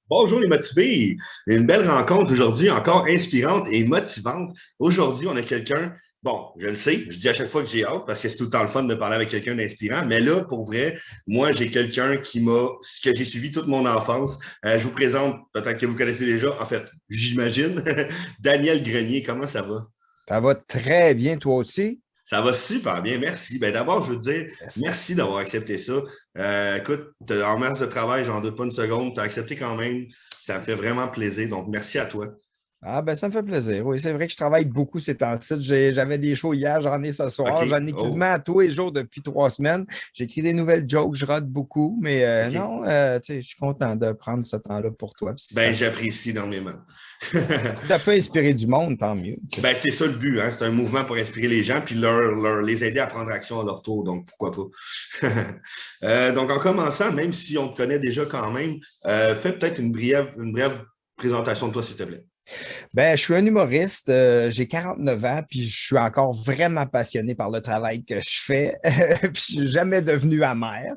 Bonjour les motivés. Une belle rencontre aujourd'hui, encore inspirante et motivante. Aujourd'hui, on a quelqu'un, bon, je le sais, je dis à chaque fois que j'ai hâte parce que c'est tout le temps le fun de parler avec quelqu'un d'inspirant, mais là, pour vrai, moi, j'ai quelqu'un que j'ai suivi toute mon enfance. Je vous présente, peut-être que vous connaissez déjà, en fait, j'imagine, Daniel Grenier. Comment ça va? Ça va très bien, toi aussi? Ça va super bien, merci. Ben, d'abord, je veux te dire Yes. merci d'avoir accepté ça. Écoute, en masse de travail, j'en doute pas une seconde. Tu as accepté quand même. Ça me fait vraiment plaisir. Donc, merci à toi. Ah, ben ça me fait plaisir. Oui, c'est vrai que je travaille beaucoup ces temps-ci. J'avais des shows hier, j'en ai ce OK. soir. J'en ai quasiment Oh, à tous les jours depuis 3 semaines. J'écris des nouvelles jokes, je rate beaucoup, mais OK. non, tu sais, je suis content de prendre ce temps-là pour toi. Puis Ben, j'apprécie énormément. si ça peut inspirer du monde, tant mieux. Tu sais. Ben, c'est ça le but, hein? C'est un mouvement pour inspirer les gens puis les aider à prendre action à leur tour. Donc, pourquoi pas? Donc, en commençant, même si on te connaît déjà quand même, fais peut-être une brève présentation de toi, s'il te plaît. Ben, je suis un humoriste, j'ai 49 ans, puis je suis encore vraiment passionné par le travail que je fais. Puis je suis jamais devenu amer.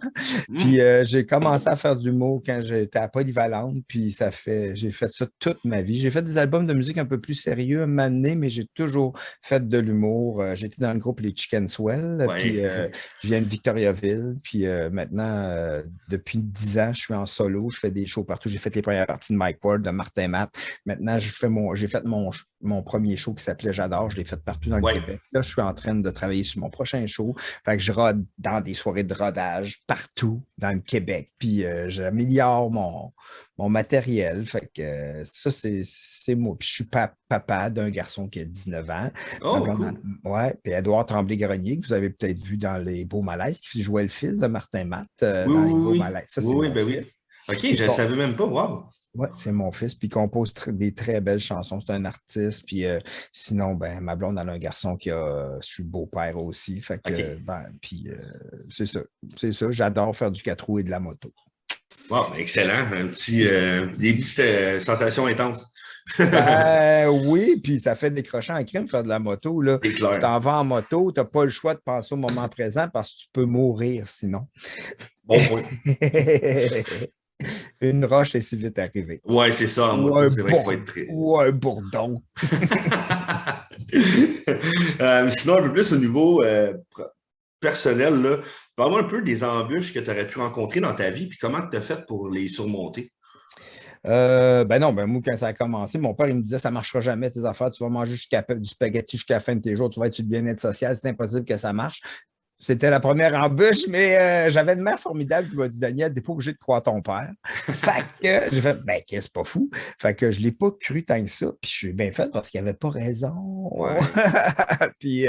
Puis Hmm. j'ai commencé à faire de l'humour quand j'étais à Polyvalente, puis j'ai fait ça toute ma vie. J'ai fait des albums de musique un peu plus sérieux à un moment donné, mais j'ai toujours fait de l'humour. J'étais dans le groupe Les Chicken Swell, puis Ouais. je viens de Victoriaville, puis maintenant, depuis 10 ans, je suis en solo, je fais des shows partout. J'ai fait les premières parties de Mike Ward, de Martin Matt. Maintenant, j'ai fait mon premier show qui s'appelait J'adore. Je l'ai fait partout dans le Ouais. Québec. Là, je suis en train de travailler sur mon prochain show. Fait que je rode dans des soirées de rodage partout dans le Québec. Puis j'améliore mon matériel. Fait que ça, c'est moi. Puis je suis papa d'un garçon qui a 19 ans. Ma Oh, blonde, cool. ouais. Puis Édouard Tremblay-Grenier, que vous avez peut-être vu dans Les Beaux Malaises, qui jouait le fils de Martin Matt Oui, dans Les oui, Beaux oui. Malaises. Ça, Oui, c'est oui, mon ben oui. fils. OK, je Puis ne savais même pas. Wow. ouais, c'est mon fils, puis il compose des très belles chansons. C'est un artiste, puis sinon, ben, ma blonde, elle a un garçon qui a, je suis beau-père aussi, fait que, OK. ben, puis c'est ça, c'est ça. J'adore faire du 4 roues et de la moto. Wow, ben, excellent. Des petites sensations intenses. Ben oui, puis ça fait décrocher en crime faire de la moto, là. C'est Tu clair. t'en vas en moto, tu n'as pas le choix de penser au moment présent parce que tu peux mourir sinon. Bon point. Une roche est si vite arrivée. Ouais, c'est ça en Ou moto. un, C'est vrai qu'il faut être très. ou un bourdon. Sinon, un peu plus au niveau personnel, là, parle-moi un peu des embûches que tu aurais pu rencontrer dans ta vie, puis comment tu as fait pour les surmonter. Ben non, ben moi, quand ça a commencé, mon père, il me disait, ça ne marchera jamais tes affaires, tu vas manger du spaghetti jusqu'à la fin de tes jours, tu vas être sur le bien-être social, c'est impossible que ça marche. C'était la première embûche, mais j'avais une mère formidable qui m'a dit, Daniel, t'es pas obligé de croire ton père. Fait que j'ai fait, ben, qu'est-ce pas fou. Fait que je l'ai pas cru tant que ça, puis je suis bien fait parce qu'il avait pas raison. Ouais. Puis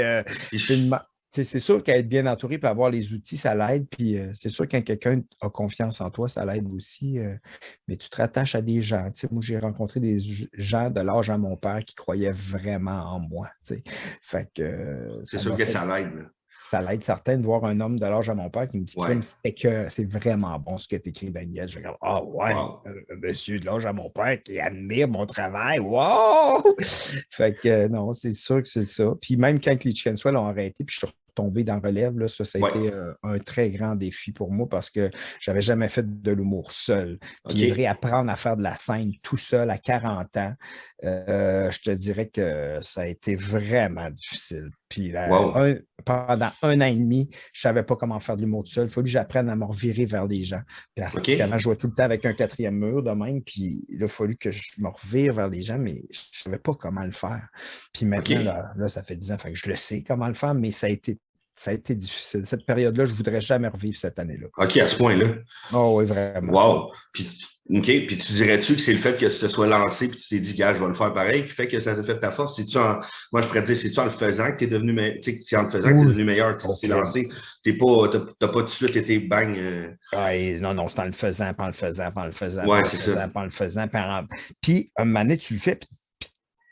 Puis c'est c'est sûr qu'être bien entouré et avoir les outils, ça l'aide. Puis c'est sûr que quand quelqu'un a confiance en toi, ça l'aide aussi. Mais tu te rattaches à des gens. Tu sais, moi, j'ai rencontré des gens de l'âge à mon père qui croyaient vraiment en moi. Tu sais. Fait que c'est ça sûr m'a que fait ça l'aide, là. ça l'aide certain de voir un homme de l'âge à mon père qui me dit Ouais. Crime, c'est que c'est vraiment bon ce que tu écris, Daniel. Je regarde, ah ouais, Wow. monsieur de l'âge à mon père qui admire mon travail. Wow! Fait que non, c'est sûr que c'est ça. Puis même quand les Chicken Swell ont arrêté, puis je suis retombé dans relève, là, ça a Ouais. été un très grand défi pour moi parce que j'avais jamais fait de l'humour seul. Puis de OK. réapprendre à faire de la scène tout seul à 40 ans, je te dirais que ça a été vraiment difficile. Puis Wow. pendant 1 an et demi, je ne savais pas comment faire de l'humour tout seul. Il faut que j'apprenne à me revirer vers les gens. Parce qu'avant, OK. je jouais tout le temps avec un quatrième mur de même. Puis il a fallu que je me revire vers les gens, mais je ne savais pas comment le faire. Puis maintenant, OK. là, ça fait 10 ans, fait que je le sais comment le faire, mais ça a été difficile. Cette période-là, je ne voudrais jamais revivre cette année-là. OK, à ce point-là. Oh oui, vraiment. Wow. Puis, OK. Puis tu dirais-tu que c'est le fait que tu te sois lancé puis tu t'es dit, gars, je vais le faire pareil, qui fait que ça t'a fait ta force? Moi, je pourrais te dire, c'est-tu en le faisant que tu es devenu, tu sais, c'est en le faisant que tu es Oui. devenu meilleur, tu t'es OK. lancé, t'as pas tout de suite été bang. Ah, non, non, c'est en le faisant, pas en le faisant, pas en le faisant, pas en Ouais, le c'est ça. faisant, pas en le faisant. Puis, un moment donné, tu le fais, puis,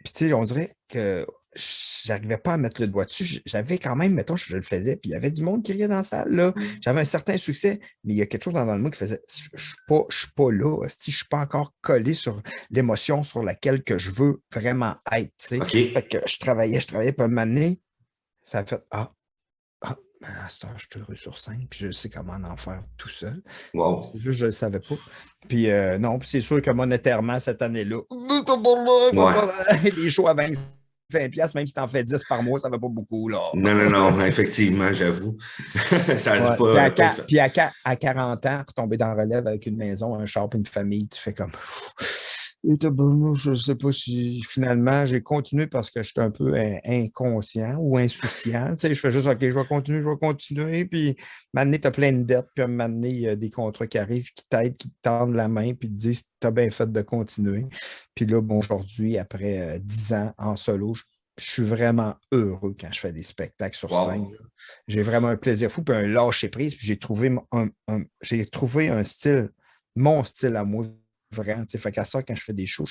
tu sais, on dirait que j'arrivais pas à mettre le doigt dessus. J'avais quand même, mettons, je le faisais, puis il y avait du monde qui riait dans la salle, là. J'avais un certain succès, mais il y a quelque chose dans le moi qui faisait, je suis pas là, si je suis pas encore collé sur l'émotion sur laquelle que je veux vraiment être, tu sais. Fait OK. que je travaillais, puis un moment donné, ça a fait, ah, À ce temps, je suis heureux sur scène, puis je sais comment en faire tout seul. Wow. C'est juste que je ne le savais pas. Puis non, puis c'est sûr que monétairement, cette année-là, Ouais. les shows à 25 piastres, même si tu en fais 10 par mois, ça ne va pas beaucoup, là. Non, non, non, effectivement, j'avoue. Ça a dû Ouais. Puis, pas être fait. à 40 ans, retomber dans la relève avec une maison, un char, puis une famille, tu fais comme. Je ne sais pas si finalement j'ai continué parce que j'étais un peu inconscient ou insouciant. Tu sais, je fais juste OK, je vais continuer. Puis maintenant, tu as plein de dettes, puis à un moment donné, il y a des contrats qui arrivent, qui t'aident, qui te tendent la main, puis te disent tu as bien fait de continuer. Puis là, bon, aujourd'hui, après 10 ans en solo, je suis vraiment heureux quand je fais des spectacles sur scène. Wow. J'ai vraiment un plaisir fou, puis un lâcher prise. Puis j'ai trouvé un style, mon style à moi, vraiment. Fait qu'à ça, quand je fais des shows,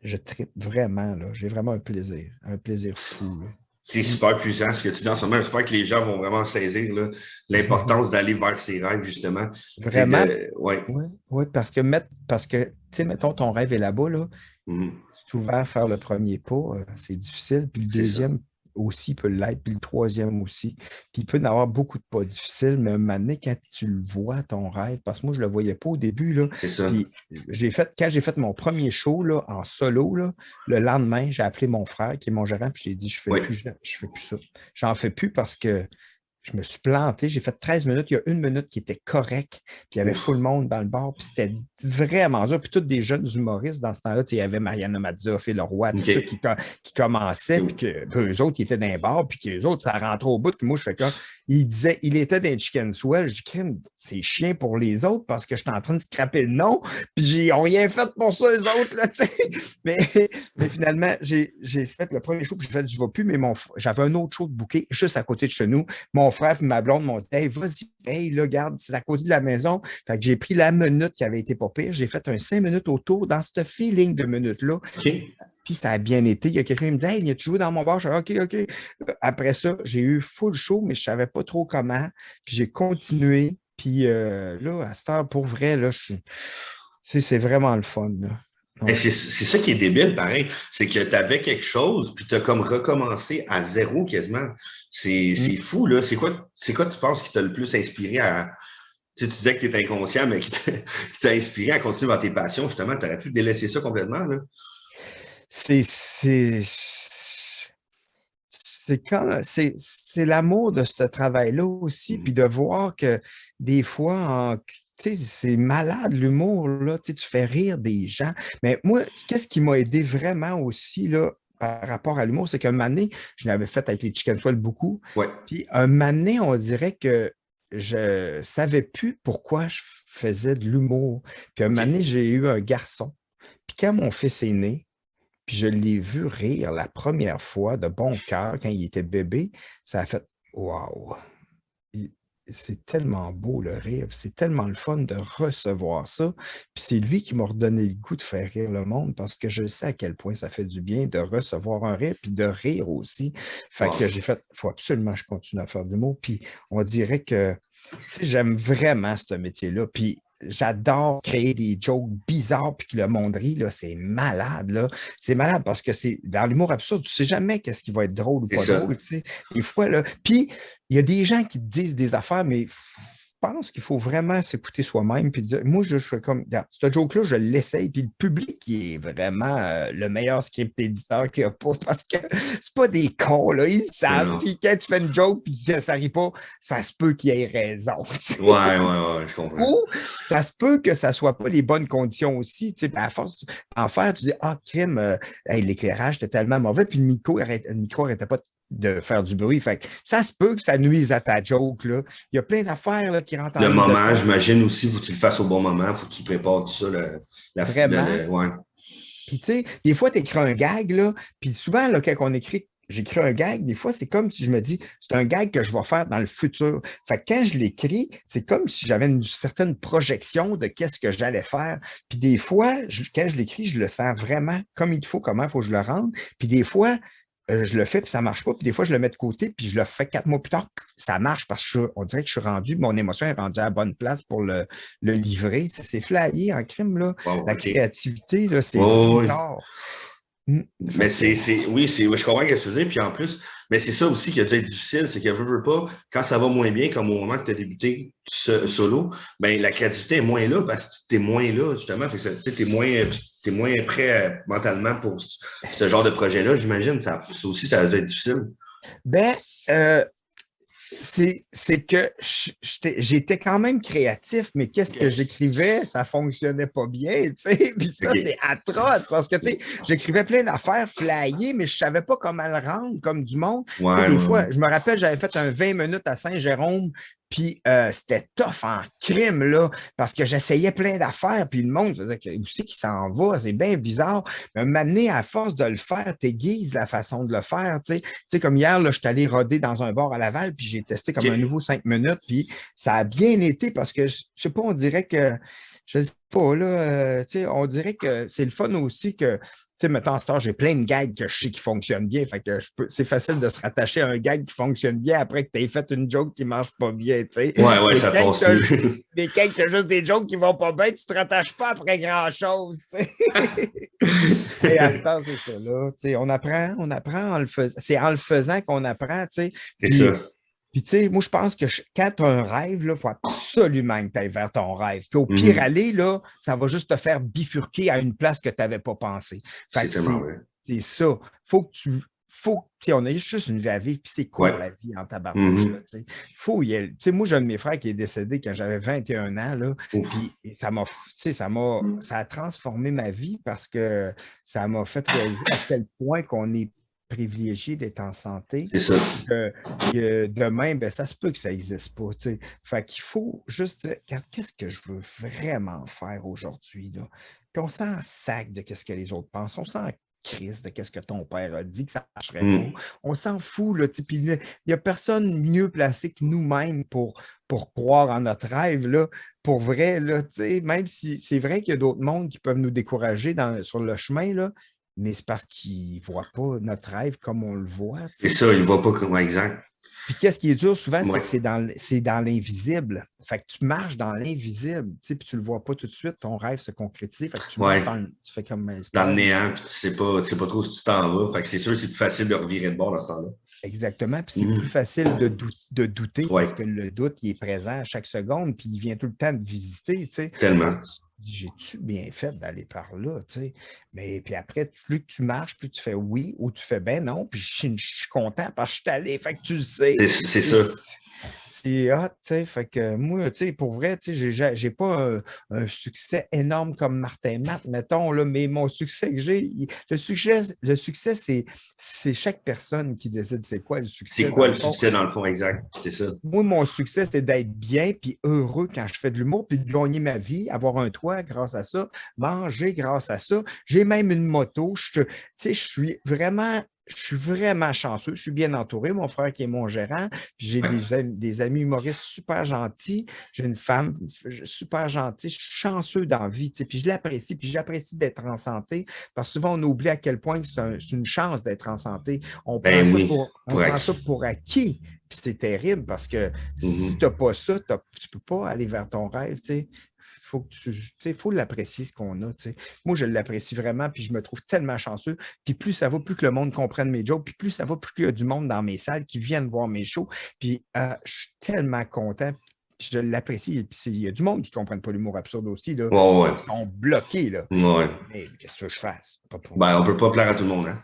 je tripe vraiment. J'ai vraiment un plaisir fou. Là. C'est super puissant ce que tu dis en ce moment. J'espère que les gens vont vraiment saisir là, l'importance d'aller vers ses rêves, justement. Tu sais, Vraiment, ouais. oui, parce que, tu sais, mettons, ton rêve est là-bas, là, Mhm. souvent, faire le premier pas, c'est difficile. Puis le C'est ça. deuxième aussi peut l'être, puis le troisième aussi. Puis il peut y en avoir beaucoup de pas difficiles, mais un moment donné, quand tu le vois, ton rêve, parce que moi, je ne le voyais pas au début, là, C'est ça. puis quand j'ai fait mon premier show là, en solo, là, le lendemain, j'ai appelé mon frère, qui est mon gérant, puis j'ai dit, Oui. je fais plus ça. J'en fais plus parce que je me suis planté. J'ai fait 13 minutes. Il y a une minute qui était correcte. Puis il y avait Ouf. full monde dans le bar. Puis c'était vraiment dur. Puis tous des jeunes humoristes dans ce temps-là. Il y avait Mariana Mazza, Phil Leroy, tout ça OK. qui commençaient. Puis eux autres, ils étaient dans les bars. Puis qu'eux autres, ça rentrait au bout. Puis moi, je fais comme. Il disait, il était dans Chicken Swell. Je dis, crime, c'est chiant pour les autres parce que j'étais en train de scraper le nom. Puis ils n'ont rien fait pour ça, eux autres. Là, mais, mais finalement, j'ai fait le premier show. Puis j'ai fait, je ne vais plus. Mais j'avais un autre show de bouquet juste à côté de chez nous. Mon frère et ma blonde m'ont dit hey, vas-y, hey, là, regarde, c'est à côté de la maison. Fait que j'ai pris la minute qui avait été pas pire. J'ai fait un 5 minutes autour dans ce feeling de minutes-là. OK. Puis ça a bien été. Il y a quelqu'un qui me dit hey, viens-tu jouer dans mon bar? Je dis OK, OK. Après ça, j'ai eu full show, mais je ne savais pas trop comment. Puis j'ai continué. Puis là, à cette heure, pour vrai, là, c'est vraiment le fun. Là. Et Ouais. c'est ça qui est débile, pareil. C'est que tu avais quelque chose, puis tu as comme recommencé à zéro quasiment. C'est fou, là. C'est quoi tu penses qui t'a le plus inspiré à. Tu sais, tu disais que tu es inconscient, mais qui t'a inspiré à continuer dans tes passions, justement. Tu aurais pu délaisser ça complètement, là. C'est l'amour de ce travail-là aussi, puis de voir que des fois, tu sais, c'est malade l'humour, là, tu sais, tu fais rire des gens. Mais moi, qu'est-ce qui m'a aidé vraiment aussi, là, par rapport à l'humour, c'est qu'un moment donné, je l'avais fait avec les Chicken Swell beaucoup, Ouais. puis un moment donné, on dirait que je savais plus pourquoi je faisais de l'humour. Puis un moment donné, OK. j'ai eu un garçon, puis quand mon fils est né, puis je l'ai vu rire la première fois de bon cœur quand il était bébé. Ça a fait Waouh! C'est tellement beau le rire, c'est tellement le fun de recevoir ça. Puis c'est lui qui m'a redonné le goût de faire rire le monde parce que je sais à quel point ça fait du bien de recevoir un rire puis de rire aussi. Fait Wow. que j'ai fait, il faut absolument que je continue à faire de l'humour. Puis on dirait que tu sais, j'aime vraiment ce métier-là. Puis j'adore créer des jokes bizarres puis que le monde rit, là, c'est malade, là. C'est malade parce que c'est dans l'humour absurde, tu sais jamais qu'est-ce qui va être drôle ou C'est pas ça. drôle, tu sais. Des fois, là. Puis, il y a des gens qui te disent des affaires, mais je pense qu'il faut vraiment s'écouter soi-même puis dire, moi, je fais comme, regarde, ce joke-là, je l'essaye, puis le public qui est vraiment le meilleur script éditeur qu'il n'y a pas parce que c'est pas des cons, là, ils Non, savent. non. Puis quand tu fais une joke puis que ça rit pas, ça se peut qu'il ait raison. Ouais, ouais, ouais, je comprends. Ou ça se peut que ça ne soit pas les bonnes conditions aussi. Tu sais, à force d'en faire, tu dis ah, crime, hey, l'éclairage était tellement mauvais, puis le micro n'arrêtait pas de faire du bruit. Fait que ça se peut que ça nuise à ta joke. Là. Il y a plein d'affaires là, qui rentrent en Le ligne de moment, compte. j'imagine aussi, faut que tu le fasses au bon moment, faut que tu prépares tout ça, Vraiment. ouais. Puis, tu sais, des fois, tu écris un gag, là, puis souvent, là, quand on écrit, j'écris un gag, des fois, c'est comme si je me dis, c'est un gag que je vais faire dans le futur. Fait que quand je l'écris, c'est comme si j'avais une certaine projection de qu'est-ce que j'allais faire. Puis des fois, quand je l'écris, je le sens vraiment comme il faut, comment il faut que je le rende. Puis des fois, je le fais, puis ça ne marche pas. Puis des fois, je le mets de côté, puis je le fais 4 mois plus tard. Ça marche parce qu'on dirait que je suis rendu, mon émotion est rendue à la bonne place pour le livrer. C'est flyé en crime, là. Wow, La OK. créativité, là, c'est Ouais, ouais, ouais. bizarre. Mais oui, je comprends ce que tu veux dire. Puis en plus, mais c'est ça aussi qui a dû être difficile, c'est que veux pas, quand ça va moins bien, comme au moment que tu as débuté solo, ben la créativité est moins là parce que tu es moins là, justement. Tu es moins prêt mentalement pour ce genre de projet-là, j'imagine. Ça aussi, ça a dû être difficile. Ben, c'est que j'étais quand même créatif, mais qu'est-ce que j'écrivais, ça fonctionnait pas bien, tu sais. Puis ça, c'est atroce parce que, tu sais, j'écrivais plein d'affaires flyées, mais je savais pas comment le rendre comme du monde. Ouais, des fois, je me rappelle, j'avais fait un 20 minutes à Saint-Jérôme, puis c'était tough en crime, là, parce que j'essayais plein d'affaires, puis le monde, où c'est qu'il s'en va? C'est bien bizarre. Mais m'amener à force de le faire, t'aiguises la façon de le faire, tu sais. Tu sais, comme hier, là, je suis allé roder dans un bar à Laval, puis j'ai testé comme un nouveau 5 minutes, puis ça a bien été parce que, je sais pas, on dirait que, je sais pas, là, tu sais, on dirait que c'est le fun aussi que, tu sais, mettons, à ce temps, j'ai plein de gags que je sais qui fonctionnent bien. Fait que c'est facile de se rattacher à un gag qui fonctionne bien après que tu aies fait une joke qui ne marche pas bien, tu sais. Ouais, ça passe plus. Mais quand tu as juste des jokes qui ne vont pas bien, tu ne te rattaches pas après grand-chose, tu sais. Et à ce temps, c'est ça, là. Tu sais, on apprend en le faisant. C'est en le faisant qu'on apprend, tu sais. C'est ça. Puis, tu sais, moi, je pense que quand tu as un rêve, il faut absolument que tu ailles vers ton rêve. Puis, au pire aller, là, ça va juste te faire bifurquer à une place que tu n'avais pas pensé. C'est tellement vrai. C'est ça. Faut que tu. On a juste une vie à vivre, puis c'est court la vie en tabarnouche. Faut y aller. Tu sais, moi, j'ai un de mes frères qui est décédé quand j'avais 21 ans, là, puis ça a transformé ma vie parce que ça m'a fait réaliser à quel point qu'on est privilégié d'être en santé. C'est ça. Que demain, ben, ça se peut que ça n'existe pas. T'sais. Fait qu'il faut juste dire, qu'est-ce que je veux vraiment faire aujourd'hui? Là? Puis on s'en sac de ce que les autres pensent. On s'en crisse de ce que ton père a dit que ça marcherait pas. On s'en fout. Là, puis il n'y a personne mieux placé que nous-mêmes pour croire en notre rêve. Là. Pour vrai, là, même si c'est vrai qu'il y a d'autres mondes qui peuvent nous décourager sur le chemin, là, mais c'est parce qu'ils ne voient pas notre rêve comme on le voit. C'est ça, ils ne voient pas comme exact. Puis qu'est-ce qui est dur souvent, c'est que c'est dans l'invisible. Fait que tu marches dans l'invisible, puis tu ne le vois pas tout de suite, ton rêve se concrétise. Fait que tu marches tu fais comme dans le néant, puis tu ne sais pas trop si tu t'en vas. Fait que c'est sûr, c'est plus facile de revirer de bord dans ce temps-là. Exactement. Puis c'est plus facile de douter parce que le doute, il est présent à chaque seconde, puis il vient tout le temps de visiter. Tellement. J'ai-tu bien fait d'aller par là, tu sais? Mais puis après, plus que tu marches, plus tu fais oui ou tu fais ben non, puis je suis content parce que je suis allé, fait que tu le sais. C'est ça. C'est hot, tu sais. Fait que moi, tu sais, pour vrai, tu sais, j'ai pas un succès énorme comme Martin Matt, mettons, là, mais mon succès que j'ai, le succès, c'est chaque personne qui décide c'est quoi le succès. C'est quoi le succès dans le fond, exact, c'est ça. Moi, mon succès, c'est d'être bien puis heureux quand je fais de l'humour, puis de gagner ma vie, avoir un toit grâce à ça, manger grâce à ça. J'ai même une moto. Tu sais, je suis vraiment chanceux. Je suis bien entouré. Mon frère qui est mon gérant. Puis j'ai des amis humoristes super gentils. J'ai une femme super gentille. Je suis chanceux dans la vie. Puis je l'apprécie. Puis j'apprécie d'être en santé. Parce que souvent, on oublie à quel point c'est une chance d'être en santé. On prend ça pour acquis. Puis c'est terrible parce que si tu n'as pas ça, tu ne peux pas aller vers ton rêve. Faut l'apprécier ce qu'on a. T'sais. Moi, je l'apprécie vraiment, puis je me trouve tellement chanceux. Puis plus ça va, plus que le monde comprenne mes jokes, puis plus ça va, plus il y a du monde dans mes salles qui viennent voir mes shows. Puis je suis tellement content. Puis je l'apprécie. Puis il y a du monde qui ne comprenne pas l'humour absurde aussi. Là. Ils sont bloqués. Là. Mais qu'est-ce que je fasse? Ben, on ne peut pas plaire à tout le monde. Hein?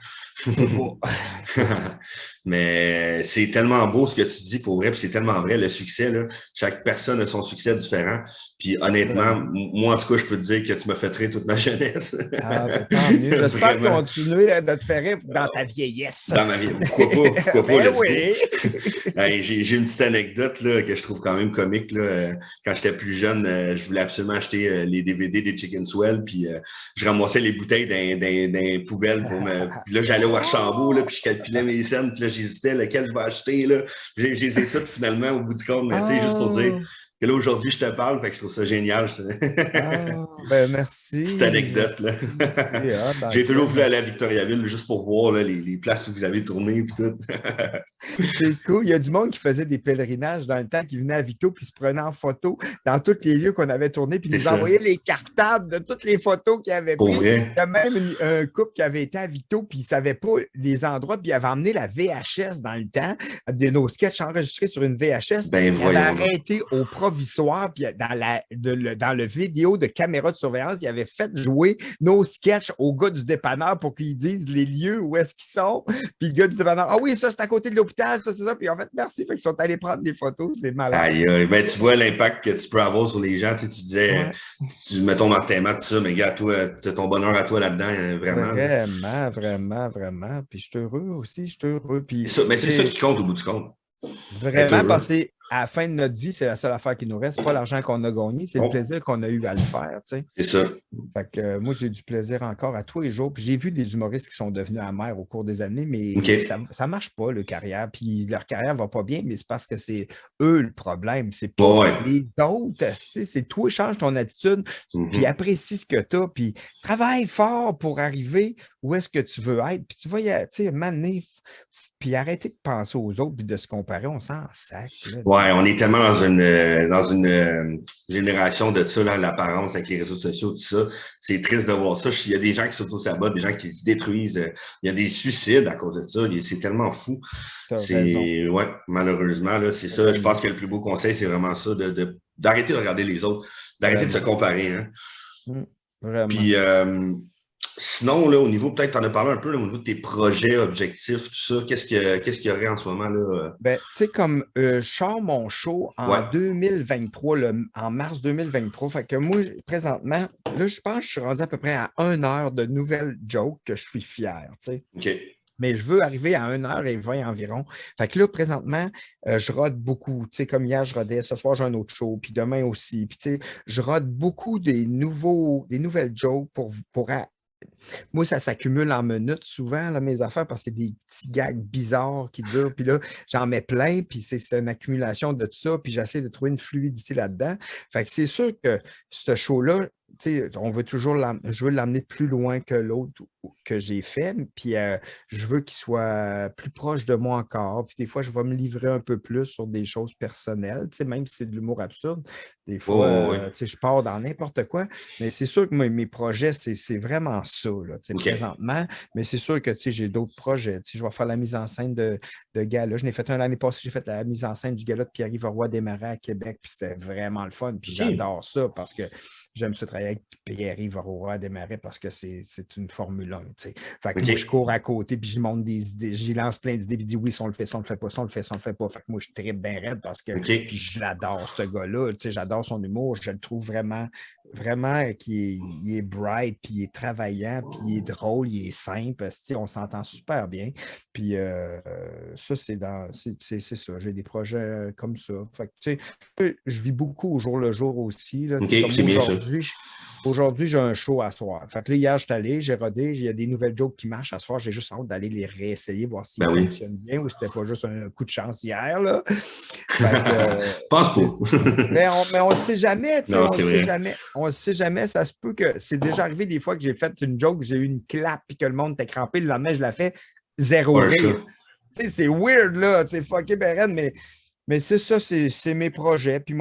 Mais c'est tellement beau ce que tu dis pour vrai, puis c'est tellement vrai, le succès. Là, chaque personne a son succès différent. Puis honnêtement, moi, en tout cas, je peux te dire que tu m'as fait rire toute ma jeunesse. Ben, tant mieux. J'espère continuer de te faire rire dans ta vieillesse. Dans ma vie. Pourquoi pas? Ben oui. Hey, j'ai une petite anecdote là, que je trouve quand même comique. Là. Quand j'étais plus jeune, je voulais absolument acheter les DVD des Chicken Swell, puis je ramassais les bouteilles dans poubelles pour Puis là, j'allais au Archambault, là, puis je calculais mes scènes, puis là, j'hésitais lequel je vais acheter. Là. Je les ai toutes finalement au bout du compte, mais tu sais, juste pour dire, que là, aujourd'hui, je te parle, fait que je trouve ça génial. Ah, ben Petite merci, anecdote, là. merci. C'est hot, en J'ai toujours crime, voulu aller à merci. Victoriaville juste pour voir là, les places où vous avez tourné et tout. C'est cool. Il y a du monde qui faisait des pèlerinages dans le temps, qui venait à Victo puis se prenait en photo dans tous les lieux qu'on avait tournés, puis C'est nous ça. envoyait les cartables de toutes les photos qu'ils avaient Pour prises. vrai. Il y a même un couple qui avait été à Victo, puis ils ne savaient pas les endroits, puis ils avaient emmené la VHS dans le temps, de nos sketchs enregistrés sur une VHS. Ben Ils avaient voyons donc. arrêté au provisoire, puis dans le vidéo de caméra de surveillance, ils avaient fait jouer nos sketchs aux gars du dépanneur pour qu'ils disent les lieux où est-ce qu'ils sont. Puis le gars du dépanneur, ah oui, ça, c'est à côté de l'hôpital, ça, c'est ça. Puis en fait, merci. Fait qu'ils sont allés prendre des photos. C'est malade. Aïe, aïe. Ben, tu vois l'impact que tu peux avoir sur les gens. Tu sais, tu disais, Ouais, mettons Martin tout ça, mais gars, toi, t'as ton bonheur à toi là-dedans, vraiment. Là. vraiment, vraiment, vraiment. Puis je suis heureux aussi, je suis heureux. Puis, Mais tu c'est ça sais, qui compte au bout du compte. Être vraiment, parce heureux. que à la fin de notre vie, c'est la seule affaire qui nous reste. C'est pas l'argent qu'on a gagné, c'est le Bon, plaisir qu'on a eu à le faire, tu sais. c'est ça. Fait que moi, j'ai du plaisir encore à tous les jours. Puis j'ai vu des humoristes qui sont devenus amers au cours des années, OK. mais ça ne marche pas, leur carrière. Puis leur carrière ne va pas bien, mais c'est parce que c'est eux le problème. C'est Bon, pas ouais. les autres. C'est toi, change ton attitude, puis Mhm. apprécie ce que tu as, puis travaille fort pour arriver où est-ce que tu veux être. Puis tu vas, tu sais, maner, puis arrêter de penser aux autres, puis de se comparer, on s'en sac. Là, Ouais, on est tellement dans une génération de ça, là, l'apparence avec les réseaux sociaux, tout ça. C'est triste de voir ça. Il y a des gens qui s'auto-sabotent, des gens qui se détruisent. Il y a des suicides à cause de ça. C'est tellement fou. tu as raison. C'est, ouais, malheureusement, là, c'est ça. Je pense que le plus beau conseil, c'est vraiment ça, d'arrêter de regarder les autres, d'arrêter de se Vraiment. comparer, hein. Vraiment. Puis, sinon, là, au niveau, peut-être, tu en as parlé un peu, là, au niveau de tes projets, objectifs, tout ça, qu'est-ce qu'il y aurait en ce moment, là? Ben, tu sais, comme je sors mon show Ouais, en 2023, en mars 2023, fait que moi, présentement, là, je pense que je suis rendu à peu près à 1 heure de nouvelles jokes que je suis fier, tu sais. OK. Mais je veux arriver à 1h20 environ. Fait que là, présentement, je rode beaucoup. Tu sais, comme hier, je rodais. Ce soir, j'ai un autre show. Puis demain aussi. Puis, tu sais, je rode beaucoup des nouvelles jokes moi, ça s'accumule en minutes souvent, là, mes affaires, parce que c'est des petits gags bizarres qui durent. Puis là, j'en mets plein, puis c'est une accumulation de tout ça, puis j'essaie de trouver une fluidité là-dedans. Fait que c'est sûr que ce show-là, tu sais, je veux l'amener plus loin que l'autre que j'ai fait, puis je veux qu'il soit plus proche de moi encore. Puis des fois, je vais me livrer un peu plus sur des choses personnelles, tu sais, même si c'est de l'humour absurde. Des fois, Oh, oui. tu sais, je pars dans n'importe quoi. Mais c'est sûr que mes projets, c'est vraiment ça, là, tu sais, OK. présentement. Mais c'est sûr que tu sais, j'ai d'autres projets. Tu sais, je vais faire la mise en scène de gala. Je n'ai fait un l'année passée, j'ai fait la mise en scène du gala de Pierre-Yves Roy Desmarais à Québec, puis c'était vraiment le fun. Puis OK. j'adore ça parce que j'aime ça travailler avec Pierre-Yves Roy Desmarais parce que c'est une Formule 1. Tu sais. Fait que moi, je OK. cours à côté, puis je monte des idées, j'y lance plein d'idées, puis je dis oui, si on le fait, ça, on le fait pas, ça, on le fait, ça, on le fait pas. Fait que moi, je tripe bien raide parce que puis OK. je l'adore, ce gars-là. Tu sais, j'adore son humour, je le trouve vraiment vraiment il est bright, puis il est travaillant, puis il est drôle, il est simple. On s'entend super bien. Puis ça, c'est ça. J'ai des projets comme ça. Fait que, tu sais, je vis beaucoup au jour le jour aussi. Là, OK, comme c'est bien ça. aujourd'hui, j'ai un show à soir. Fait que là, hier, je suis allé, j'ai rodé, il y a des nouvelles jokes qui marchent à soir. J'ai juste hâte d'aller les réessayer, voir s'ils Ben oui. fonctionnent bien ou si c'était pas juste un coup de chance hier. Là. Fait que, Pense c'est pas. ça. Mais on ne sait jamais, tu sais, Non, on ne c'est sait vrai. jamais. On ne sait jamais. Ça se peut que c'est déjà arrivé des fois que j'ai fait une joke, j'ai eu une clap et que le monde était crampé. Le lendemain, je la fais, zéro Ouais, ça. rire. Tu sais, c'est weird, là. C'est fucké, ben, mais c'est ça, c'est mes projets. Puis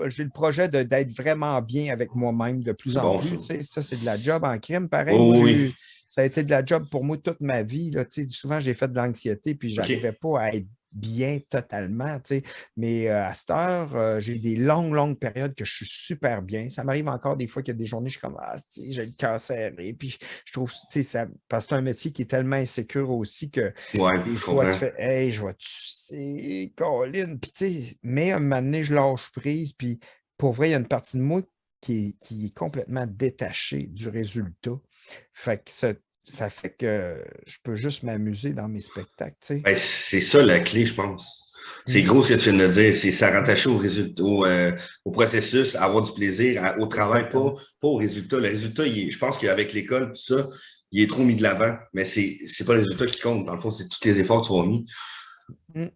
j'ai le projet d'être vraiment bien avec moi-même de plus C'est en bon, ça. plus. Tu sais, ça, c'est de la job en crime. Pareil, moi, Oh, oui. ça a été de la job pour moi toute ma vie. Là. Tu sais, souvent, j'ai fait de l'anxiété, puis je n'arrivais OK. pas à être bien totalement. Tu sais. Mais à cette heure, j'ai des longues périodes que je suis super bien. Ça m'arrive encore des fois qu'il y a des journées, je suis comme, ah, j'ai le cœur serré. Puis je trouve, tu sais, parce que c'est un métier qui est tellement insécure aussi que Ouais, des je fois, tu comprends. fais, hey, je vais tuer Colin. Puis, tu sais, mais à un moment donné, je lâche prise. Puis, pour vrai, il y a une partie de moi qui est complètement détachée du résultat. Fait que ça fait que je peux juste m'amuser dans mes spectacles, tu sais. Ben, c'est ça la clé, je pense. C'est Mm. gros ce que tu viens de dire, c'est ça Mm. rattacher au résultat, au processus, avoir du plaisir, au travail, Exactement. pas au résultat. Le résultat, je pense qu'avec l'école, tout ça, il est trop mis de l'avant, mais c'est pas le résultat qui compte. Dans le fond, c'est tous les efforts que tu as mis.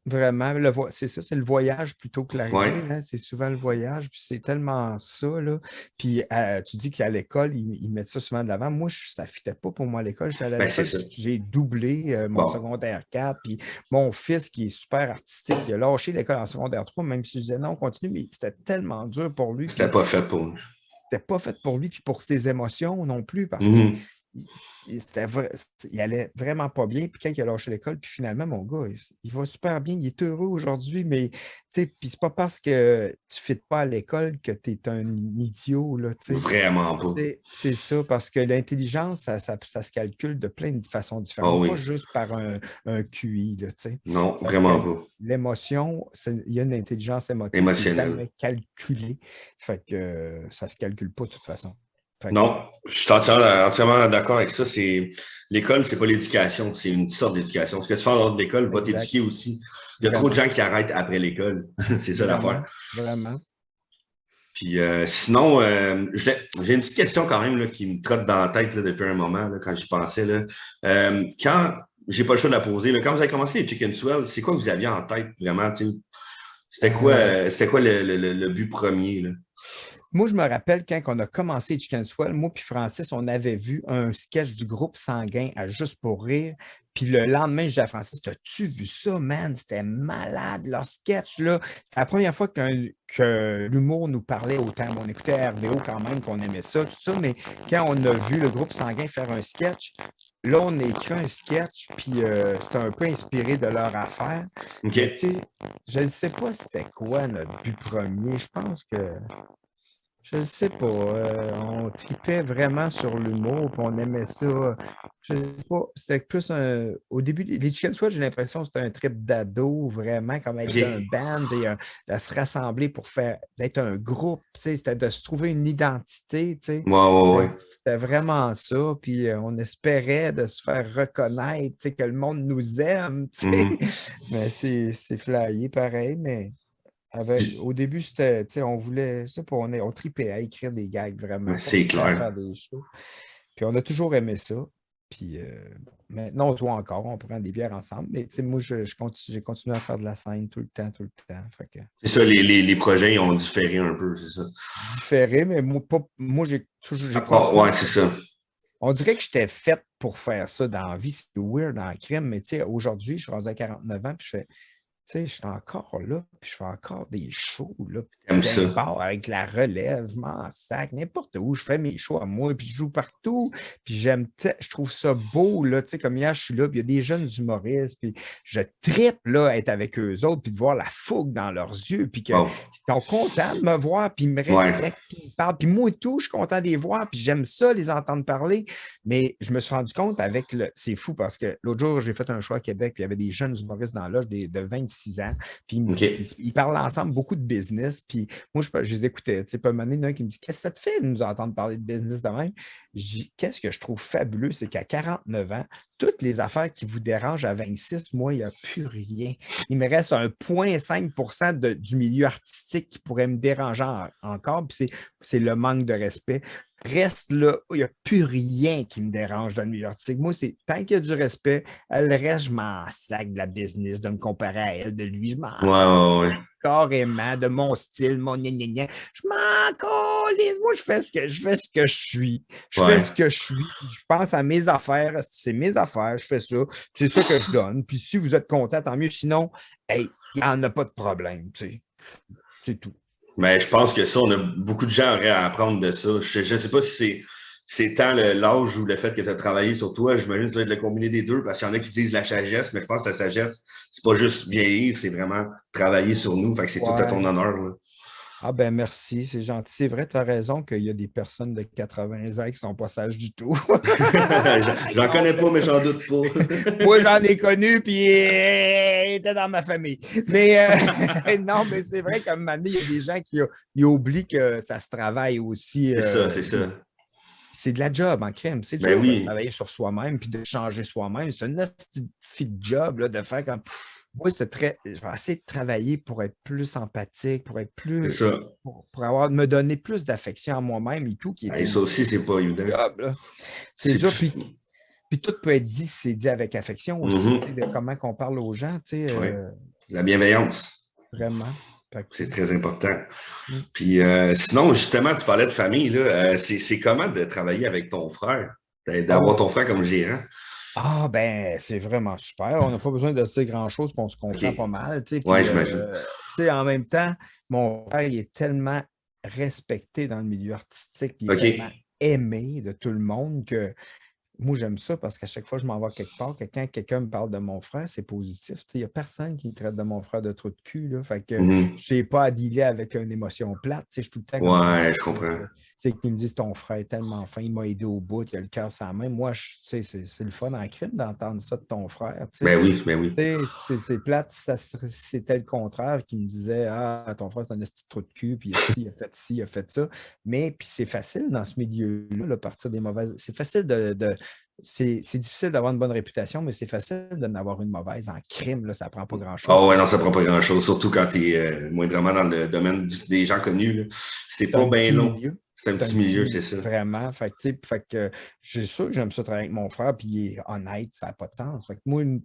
Vraiment, c'est ça, c'est le voyage plutôt que Ouais, l'arrivée, hein. C'est souvent le voyage, puis c'est tellement ça, là. Puis tu dis qu'à l'école, ils mettent ça souvent de l'avant. Moi, ça ne fitait pas pour moi à l'école. J'étais allé à ben c'est l'école, ça. puis j'ai doublé mon Bon, secondaire 4. Puis mon fils, qui est super artistique, il a lâché l'école en secondaire 3, même si je disais non, continue, mais c'était tellement dur pour lui, c'était puis pas fait pour nous. c'était pas fait pour lui, puis pour ses émotions non plus, parce qu'il Mhm. il allait vraiment pas bien. Puis quand il a lâché l'école, puis finalement, mon gars, il va super bien, il est heureux aujourd'hui, mais tu sais, puis c'est pas parce que tu ne fites pas à l'école que tu es un idiot, là, tu sais. Vraiment pas. C'est ça, parce que l'intelligence, ça se calcule de plein de façons Ah différentes, pas oui. juste par un QI, là, tu sais. Non, vraiment pas. L'émotion, il y a une intelligence émotive qui est Émotionnel. tellement calculée, fait que ça se calcule pas de toute façon. Fait que, Non, je suis entièrement d'accord avec ça. L'école, c'est pas l'éducation, c'est une sorte d'éducation. Ce que tu fais en dehors de l'école va exact, t'éduquer aussi. Il y a trop de vraiment, gens qui arrêtent après l'école. C'est ça l'affaire. vraiment, vraiment. Puis sinon, j'ai une petite question quand même là, qui me trotte dans la tête là, depuis un moment là, quand j'y pensais. Là. Quand j'ai pas le choix de la poser, là, quand vous avez commencé les Chicken Swell, c'est quoi que vous aviez en tête vraiment? Euh, C'était quoi le but premier? Là? Moi, je me rappelle quand on a commencé Chicken Swell, moi puis Francis, on avait vu un sketch du groupe Sanguin à Juste pour rire. Puis le lendemain, je dis à Francis, as-tu vu ça, man? C'était malade, leur sketch, là. C'était la première fois que l'humour nous parlait autant. On écoutait RBO quand même, qu'on aimait ça, tout ça. Mais quand on a vu le groupe Sanguin faire un sketch, là, on a écrit un sketch, puis c'était un peu inspiré de leur affaire. OK. Mais tu sais, je ne sais pas c'était quoi notre but premier. Je pense que je ne sais pas. On tripait vraiment sur l'humour, puis on aimait ça. Je ne sais pas. C'était plus un. Au début, les Chicken Sweat, j'ai l'impression que c'était un trip d'ado, vraiment, comme être d'un OK. band et de se rassembler pour faire d'être un groupe. Tu sais, c'était de se trouver une identité. Tu sais. Ouais, ouais, ouais. C'était vraiment ça. Puis on espérait de se faire reconnaître, tu sais, que le monde nous aime. Tu sais. Mhm. Mais c'est flyé pareil, mais. Au début, c'était, tu sais, on voulait, ça pour, on tripait à écrire des gags vraiment, pas C'est triper à clair. faire des shows. Puis on a toujours aimé ça. Puis maintenant, on se voit encore, on prend des bières ensemble. Mais tu sais, moi, j'ai continué à faire de la scène tout le temps, tout le temps. Fait que C'est ça, les projets ils ont différé un peu, c'est ça. différé, mais moi j'ai toujours j'ai Ah, continué à ouais, c'est faire. ça. On dirait que j'étais faite pour faire ça dans la vie. C'est weird dans le crime, mais tu sais, aujourd'hui, je suis rendu à 49 ans, puis je fais. Tu sais, je suis encore là, puis je fais encore des shows, là, J'aime ça. d'un bar avec la relève, je m'en sac, n'importe où, je fais mes shows à moi, puis je joue partout, puis je trouve ça beau, là, tu sais, comme hier, je suis là, puis il y a des jeunes humoristes, puis je trippe, là, à être avec eux autres, puis de voir la fougue dans leurs yeux, puis qu'ils Wow. sont contents de me voir, puis ils me Ouais. respectent, puis ils me parlent, puis moi et tout, je suis content de les voir, puis j'aime ça, les entendre parler, mais je me suis rendu compte avec le. C'est fou parce que l'autre jour, j'ai fait un show à Québec, puis il y avait des jeunes humoristes dans l'âge de 26 ans, puis OK. ils parlent ensemble beaucoup de business, puis moi, je les écoutais. Tu sais, pas un moment donné, il y en a un qui me dit: Qu'est-ce que ça te fait de nous entendre parler de business de même? Qu'est-ce que je trouve fabuleux, c'est qu'à 49 ans, toutes les affaires qui vous dérangent à 26, moi, il n'y a plus rien. Il me reste 1,5 % du milieu artistique qui pourrait me déranger encore, puis c'est le manque de respect. Reste là, il n'y a plus rien qui me dérange dans le milieu artistique. Moi, c'est tant qu'il y a du respect, le reste, je m'en sac de la business, de me comparer à elle, de lui, je m'en Ouais, ouais, ouais. carrément, de mon style, mon gna gna gna. Je m'en calisse. Moi, je fais ce que je suis. Je fais Ouais. ce que je suis. Je pense à mes affaires. C'est mes affaires. Je fais ça. C'est ça que je donne. Puis si vous êtes content, tant mieux. Sinon, hey, il n'y en a pas de problème. Tu sais. C'est tout. Mais je pense que ça, on a beaucoup de gens auraient à apprendre de ça. Je ne sais pas si c'est tant l'âge ou le fait que tu as travaillé sur toi. J'imagine que ça doit être le combiné des deux parce qu'il y en a qui disent la sagesse, mais je pense que la sagesse, c'est pas juste vieillir, c'est vraiment travailler sur nous. Fait que c'est tout à ton Ouais. honneur. Là. Ah ben merci, c'est gentil. C'est vrai, tu as raison qu'il y a des personnes de 80 ans qui ne sont pas sages du tout. J'en connais pas, mais j'en doute pas. Moi, j'en ai connu, puis il était dans ma famille. Mais non, mais c'est vrai qu'à un moment donné, il y a des gens qui ils oublient que ça se travaille aussi. C'est ça, c'est ça. C'est de la job en crème. C'est Ben dur de oui, travailler sur soi-même puis de changer soi-même. C'est une petite fille de job là, de faire comme. Moi, c'est très. Je vais essayer de travailler pour être plus empathique, pour être c'est plus. ça. Pour me donner plus d'affection à moi-même et tout, qui est Et ça une aussi, c'est pas évident. job. Là. C'est C'est dur. Puis plus... Puis tout peut être dit si c'est dit avec affection aussi, tu sais, de comment qu'on parle aux gens, tu sais, Oui. La bienveillance. vraiment. C'est très important. Mm. Puis sinon, justement, tu parlais de famille, là. C'est comment de travailler avec ton frère, d'avoir Oh, ton frère comme gérant? ah, ben, c'est vraiment super. On n'a pas besoin de dire grand-chose, puis on se comprend pas OK. mal, tu sais. Ouais, Puis, j'imagine. tu sais, en même temps, mon frère, il est tellement respecté dans le milieu artistique, puis il est tellement OK. aimé de tout le monde que moi, j'aime ça parce qu'à chaque fois que je m'en vais quelque part, que quand quelqu'un me parle de mon frère, c'est positif. Tu sais, il n'y a personne qui me traite de mon frère de trou de cul, là. Fait que Mhm. je n'ai pas à dealer avec une émotion plate. Tu sais, je suis tout le temps comme Ouais, content. je comprends. Tu sais, qu'ils me disent ton frère est tellement fin, il m'a aidé au bout, il a le cœur sans main. Moi, tu sais, c'est le fun en crime d'entendre ça de ton frère. Tu sais. Ben oui, ben oui. Tu sais, c'est plate si c'était le contraire, qui me disait ah, ton frère, c'est un petit trou de cul, puis il a fait ci, il a fait ça. Mais puis c'est facile dans ce milieu-là, de partir des mauvaises. C'est facile c'est difficile d'avoir une bonne réputation, mais c'est facile d'en avoir une mauvaise en crime, là, ça ne prend pas grand-chose. Ah ouais, non, ça prend pas grand-chose, surtout quand tu es moindrement dans le domaine des gens connus, là. C'est C'est pas un bien petit long. milieu. C'est un C'est un petit petit milieu, milieu, c'est ça. vraiment. Fait que, tu sais, fait que j'ai sûr que j'aime ça travailler avec mon frère, puis il est honnête, ça n'a pas de sens. Fait que moi, hey,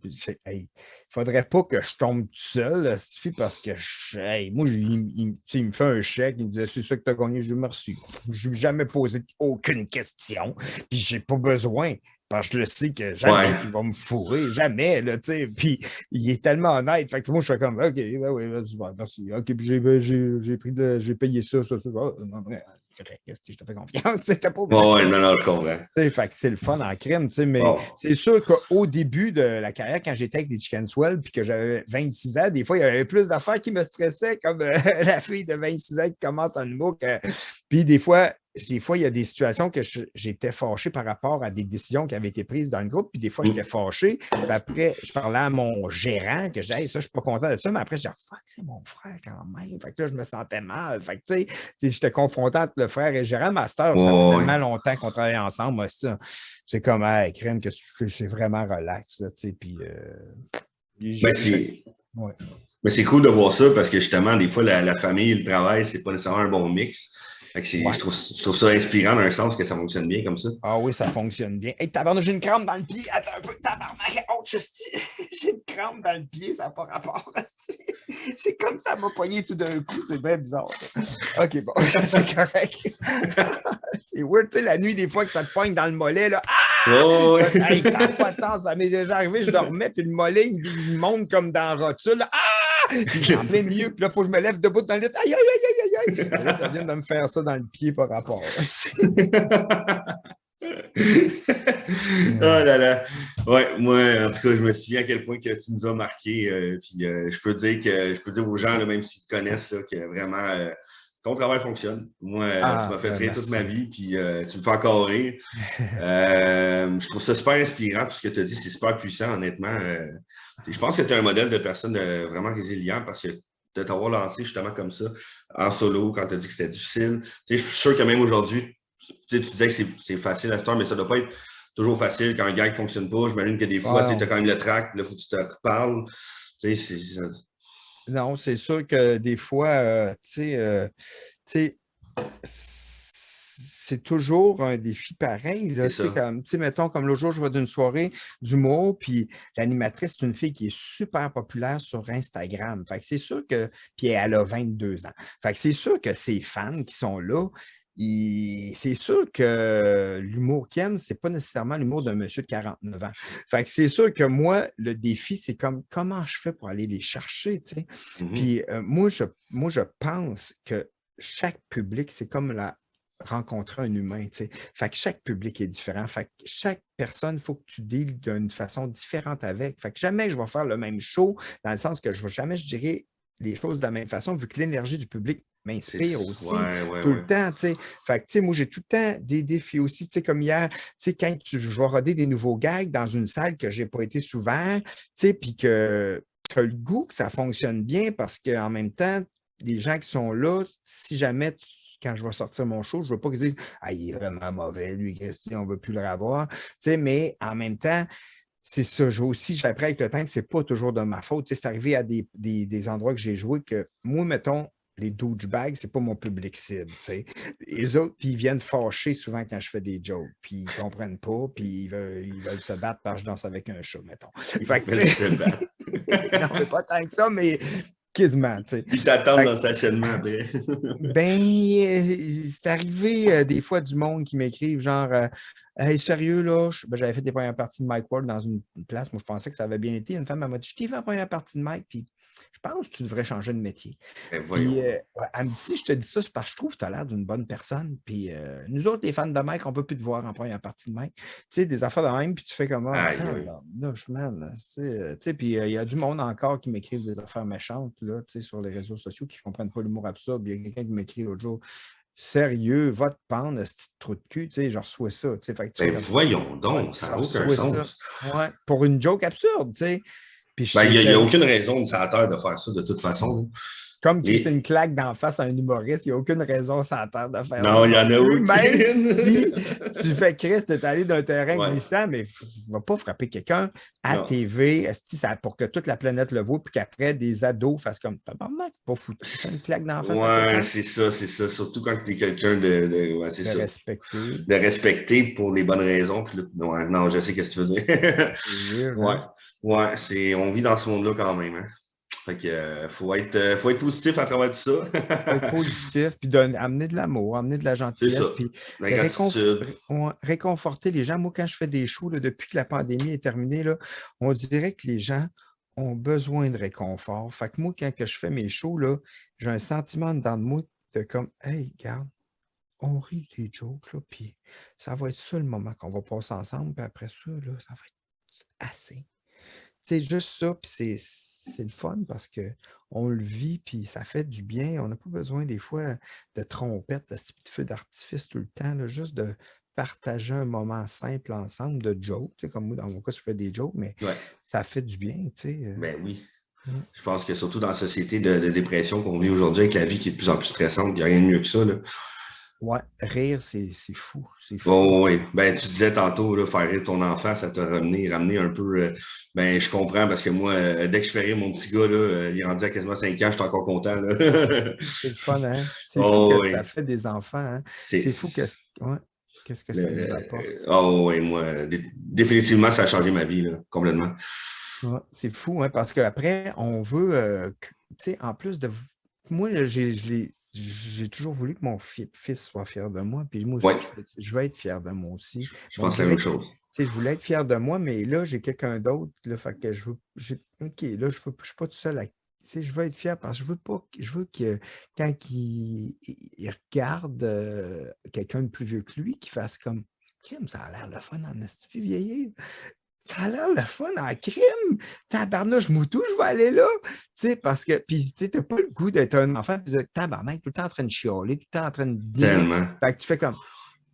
il faudrait pas que je tombe tout seul, là, suffit parce que hey, moi, tu sais, il me fait un chèque, il me dit c'est ça que tu as gagné, je dis merci. Je ne lui ai jamais posé aucune question, puis j'ai pas besoin. Parce que je le sais que Ouais. jamais qu'il va me fourrer, jamais, là, tu sais. Puis il est tellement honnête. Fait que moi, je fais comme, OK, ben oui, ben, super, merci. OK, puis j'ai payé ça. Ah, non, ouais, correct, qu'est-ce que je te fais confiance? C'était pas Ouais, besoin. ouais, non, non, je comprends. Fait que c'est le fun en crime, mais Bon. c'est sûr qu'au début de la carrière, quand j'étais avec les Chicken Swell puis que j'avais 26 ans, des fois, il y avait plus d'affaires qui me stressaient, comme la fille de 26 ans qui commence en humour. Puis des fois, il y a des situations que j'étais fâché par rapport à des décisions qui avaient été prises dans le groupe, puis des fois, j'étais fâché. Puis après, je parlais à mon gérant que je disais, hey, ça, je suis pas content de ça, mais après, je disais, fuck, c'est mon frère quand même. Fait que là, je me sentais mal. Fait que, tu sais, j'étais confronté entre le frère et le gérant. Master, ça fait Ouais, ouais. tellement longtemps qu'on travaille ensemble. Moi, c'est comme, hey, crème, que c'est vraiment relax, là, tu sais, puis Ben, c'est. ouais. Mais c'est cool de voir ça parce que justement, des fois, la famille et le travail, c'est pas nécessairement un bon mix. Fait que Ouais. je trouve ça inspirant dans un sens que ça fonctionne bien comme ça. Ah oui, ça fonctionne bien. Hey, tabarnak, j'ai une crampe dans le pied. Attends un peu, tabarnak. Oh, j'ai une crampe dans le pied, ça n'a pas rapport. C'est comme ça m'a pogné tout d'un coup. C'est bien bizarre. Ça. OK, bon, c'est correct. C'est weird, tu sais, la nuit, des fois, que ça te pogne dans le mollet, là. Ah! Oh, ouais. Hey, ça n'a pas de sens. Ça m'est déjà arrivé, je dormais, puis le mollet, il monte comme dans la rotule. Ah! Puis en plein milieu, puis là, il faut que je me lève debout dans le lit. Aïe, aïe, aïe, aïe, aïe. Et là, ça vient de me faire ça dans le pied par rapport. Oh là là. Ouais, moi, en tout cas, je me souviens à quel point que tu nous as marqué. Puis je peux dire aux gens, là, même s'ils te connaissent, là, que vraiment ton travail fonctionne. Moi, tu Ah, m'as fait ben rire toute ma merci. vie, puis tu me fais encore rire. Je trouve ça super inspirant, tout ce que tu as dit, c'est super puissant, honnêtement. Je pense que tu es un modèle de personne vraiment résilient parce que de t'avoir lancé justement comme ça, en solo, quand tu as dit que c'était difficile. Tu sais, je suis sûr que même aujourd'hui, tu disais que c'est facile à cette heure, mais ça ne doit pas être toujours facile quand un gag ne fonctionne pas. J'imagine que des fois, tu as Wow. quand même le track, là, il faut que tu te reparles. Tu sais, Non, c'est sûr que des fois, tu sais, c'est toujours un défi pareil. c'est Là, tu sais, ça. comme, tu sais, mettons, comme l'autre jour, je vais d'une soirée d'humour, puis l'animatrice, c'est une fille qui est super populaire sur Instagram. Fait que c'est sûr que, puis elle a 22 ans. Fait que c'est sûr que ses fans qui sont là, c'est sûr que l'humour qu'ils aiment, c'est pas nécessairement l'humour d'un monsieur de 49 ans. Fait que c'est sûr que moi, le défi, c'est comme comment je fais pour aller les chercher, tu sais. Mhm. Puis moi, je pense que chaque public, c'est comme rencontrer un humain, tu sais. Fait que chaque public est différent. Fait que chaque personne, il faut que tu deals d'une façon différente avec. Fait que jamais je vais faire le même show, dans le sens que je ne vais jamais, je dirais, les choses de la même façon, vu que l'énergie du public m'inspire aussi Ouais, ouais, tout le ouais. temps, tu sais. Fait que, tu sais, moi, j'ai tout le temps des défis aussi, tu sais, comme hier, tu sais, quand je vais roder des nouveaux gags dans une salle que je n'ai pas été souvent, tu sais, puis que tu as le goût que ça fonctionne bien parce qu'en même temps, les gens qui sont là, si jamais quand je vais sortir mon show, je ne veux pas qu'ils disent ah, il est vraiment mauvais, lui, Christy, on ne veut plus le revoir. Tu sais, mais en même temps, c'est ça. J'ai appris avec le temps que ce n'est pas toujours de ma faute. Tu sais, c'est arrivé à des endroits que j'ai joué que moi, mettons, les douchebags, c'est pas mon public cible, tu sais. Les autres, puis ils viennent fâcher souvent quand je fais des jokes, puis ils comprennent pas, puis ils veulent se battre parce que je danse avec un chat, mettons. Ils Fait que, veulent tu se sais, battre. non, mais pas tant que ça, mais quasiment, tu sais. Ils t'attendent Fait dans que, le stationnement après. ben, c'est arrivé des fois du monde qui m'écrivent genre Hey, sérieux, là, j'avais fait des premières parties de Mike Ward dans une place. Moi, je pensais que ça avait bien été. Une femme elle m'a dit: Je t'ai fait la première partie de Mike, puis je pense que tu devrais changer de métier. Ben Puis voyons. ouais, elle me dit: Si je te dis ça, c'est parce que je trouve que tu as l'air d'une bonne personne. Puis nous autres, les fans de Mike, on ne peut plus te voir en première partie de Mike. Tu sais, des affaires de même, puis tu fais comme ah, Aïe, aïe. man. Tu sais, puis il y a du monde encore qui m'écrivent des affaires méchantes là, tu sais, sur les réseaux sociaux qui ne comprennent pas l'humour absurde. Il y a quelqu'un qui m'écrit l'autre jour: Sérieux, va te pendre, ce petit trou de cul, tu sais, je reçois ça. Tu sais, fait que tu fais Ben comme voyons ouais, donc, ça je n'a aucun reçois ça. sens. Ouais, pour une joke absurde, tu sais. Puis Ben, il n'y c'était a aucune raison de sa terre de faire ça de toute façon. comme crisser Et une claque d'en face à un humoriste, il n'y a aucune raison sur la terre de faire ça non, il n'y non en a plus. Même si aucune. tu fais Chris, tu es allé d'un terrain Ouais, glissant, mais tu ne vas pas frapper quelqu'un à non. TV pour que toute la planète le voit, puis qu'après des ados fassent comme tabarnak, pas foutu, faire une claque d'en face à Ouais, quelqu'un. c'est ça. Surtout quand tu es quelqu'un ouais, c'est De ça. respecter. De respecter pour les bonnes raisons. Puis là, ouais, non, je sais ce que tu veux dire. C'est Ouais, hein? ouais, on vit dans ce monde-là quand même. Hein. Fait que, faut être positif à travers tout ça. Faut être positif, puis amener de l'amour, amener de la C'est ça. gentillesse, puis La gratitude. réconforter les gens. Moi, quand je fais des shows, là, depuis que la pandémie est terminée, là, on dirait que les gens ont besoin de réconfort. Fait que moi, quand que je fais mes shows, là, j'ai un sentiment dedans de moi de comme, hey, regarde, on rit des jokes, là, puis ça va être ça le moment qu'on va passer ensemble, puis après ça, là, ça va être assez. C'est juste ça, puis c'est le fun parce qu'on le vit, puis ça fait du bien. On n'a pas besoin des fois de trompettes, de feux d'artifice tout le temps, là, juste de partager un moment simple ensemble, de jokes. Tu sais, comme moi, dans mon cas, je fais des jokes, mais Ouais, ça fait du bien, tu sais. ben oui. Mm. Je pense que surtout dans la société de dépression qu'on vit aujourd'hui, avec la vie qui est de plus en plus stressante, il n'y a rien de mieux que ça. Là. Ouais, rire, c'est fou, c'est fou. Oh, oui, ben tu disais tantôt, là, faire rire ton enfant, ça t'a ramené un peu. Ben, je comprends parce que moi, dès que je fais rire mon petit gars, là, il est rendu à quasiment 5 ans, je suis encore content. Là. C'est le fun, hein? C'est fou Oh, que ça oui. fait des enfants, hein? C'est. C'est fou ouais, qu'est-ce que ça nous apporte. Oh, oui, moi, définitivement, ça a changé ma vie, là, complètement. Ouais, c'est fou, hein, parce qu'après, on veut, tu sais, en plus de. Moi, là, j'ai toujours voulu que mon fils soit fier de moi, puis moi Oui, aussi, je veux être fier de moi aussi. je Mais on pense la même dirait que, tu chose. sais, je voulais être fier de moi, mais là, j'ai quelqu'un d'autre, là, fait que OK, là, je ne suis pas tout seul tu sais, je veux être fier parce que je veux pas, je veux que quand il regarde quelqu'un de plus vieux que lui, qu'il fasse comme, Crime, ça a l'air le fun en esti, puis vieillir. Ça a l'air le fun en crime. Tabarnouche moutou, je vais aller là. Tu sais, parce que, puis tu n'as pas le goût d'être un enfant, puis de dire, tabarnak, tout le temps en train de chialer, tout le temps en train de dire. Tellement. Fait que tu fais comme,